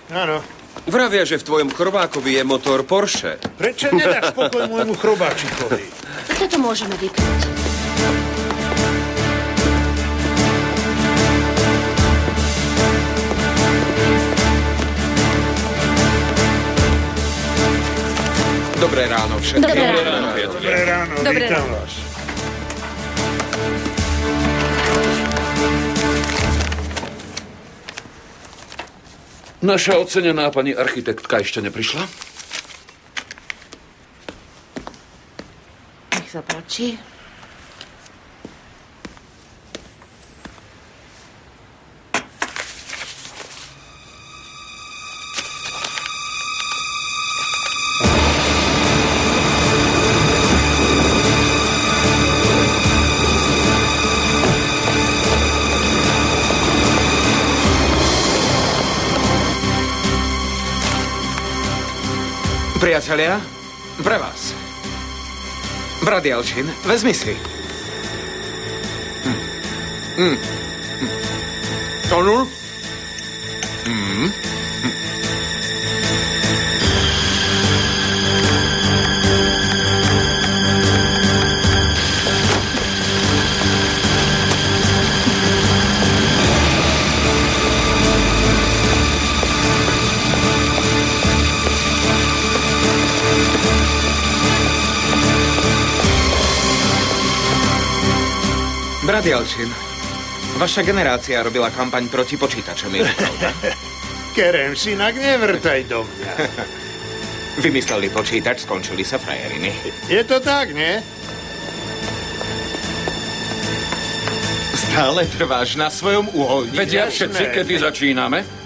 Áno. Vravia, že v tvojom chrobákovi je motor Porsche. Prečo nedáš pokoj môjmu chrobáčikovi? Toto môžeme vypnúť. Dobré ráno všetkým. Dobré ráno. Dobré ráno, Dobré vítam ráno. vás. Naša ocenená pani architektka ešte neprišla? Nech sa páči. Priatelia, pre vás. Brat Jalčin, vezmi si. Tonul? Brat Jalčin, vaša generácia robila kampaň proti počítačom, je to pravda? Kerem, synak, nevrtaj do mňa. Vymysleli počítač, skončili sa frajeriny. Je to tak, nie? Stále trváš na svojom uholníku. Vedia všetci, kedy začíname?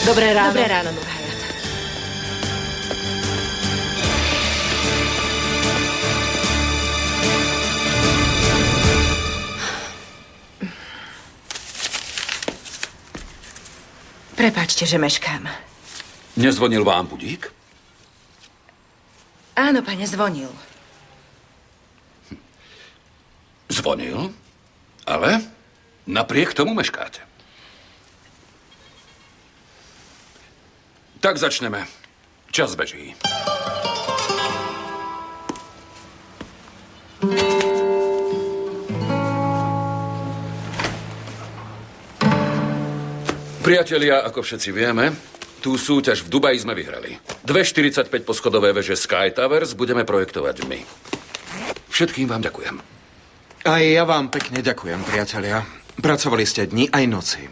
Dobré ráno. Dobré ráno, Nurhayat. Prepáčte, že meškám. Nezvonil vám budík? Áno, pane, zvonil. Zvonil, ale napriek tomu meškáte. Tak začneme. Čas beží. Priatelia, ako všetci vieme, tú súťaž v Dubaji sme vyhrali. 2,45 poschodové veže Sky Towers budeme projektovať my. Všetkým vám ďakujem. Aj ja vám pekne ďakujem, priatelia. Pracovali ste dni aj noci.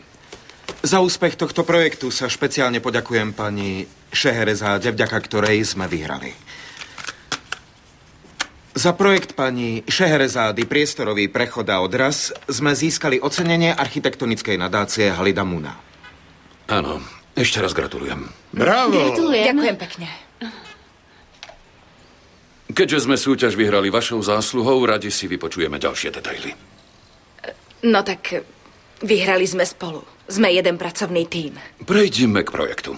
Za úspech tohto projektu sa špeciálne poďakujem pani Šeherezáde, vďaka ktorej sme vyhrali. Za projekt pani Šeherezády Priestorový prechod a odraz sme získali ocenenie architektonickej nadácie Halida Muna. Áno, ešte raz gratulujem. Bravo! Gratulujem. Ďakujem pekne. Keďže sme súťaž vyhrali vašou zásluhou, radi si vypočujeme ďalšie detaily. No tak, vyhrali sme spolu. Sme jeden pracovný tím. Prejdime k projektu.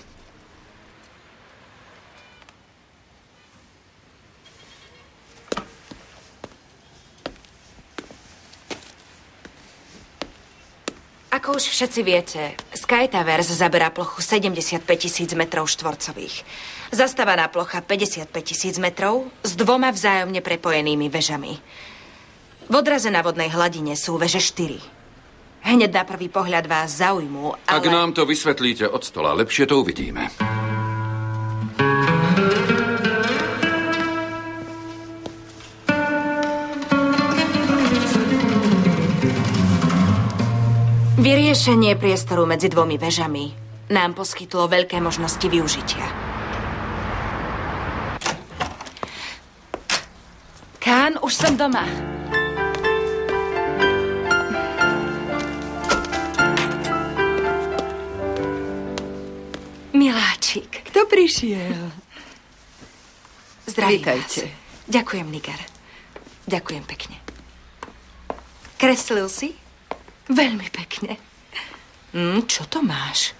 Ako už všetci viete, Sky Towers zaberá plochu 75 000 metrov štvorcových. Zastávaná plocha 55 000 metrov s 2 vzájomne prepojenými vežami. V odraze na vodnej hladine sú veže 4. Hneď na prvý pohľad vás zaujmú, ale... Ak nám to vysvetlíte od stola, lepšie to uvidíme. Vyriešenie priestoru medzi 2 vežami nám poskytlo veľké možnosti využitia. Kán, už som doma. Miláčik. Kto prišiel? Zdravím Vítajte. vás. Ďakujem, Nigar. Ďakujem pekne. Kreslil si? Veľmi pekne. Čo to máš?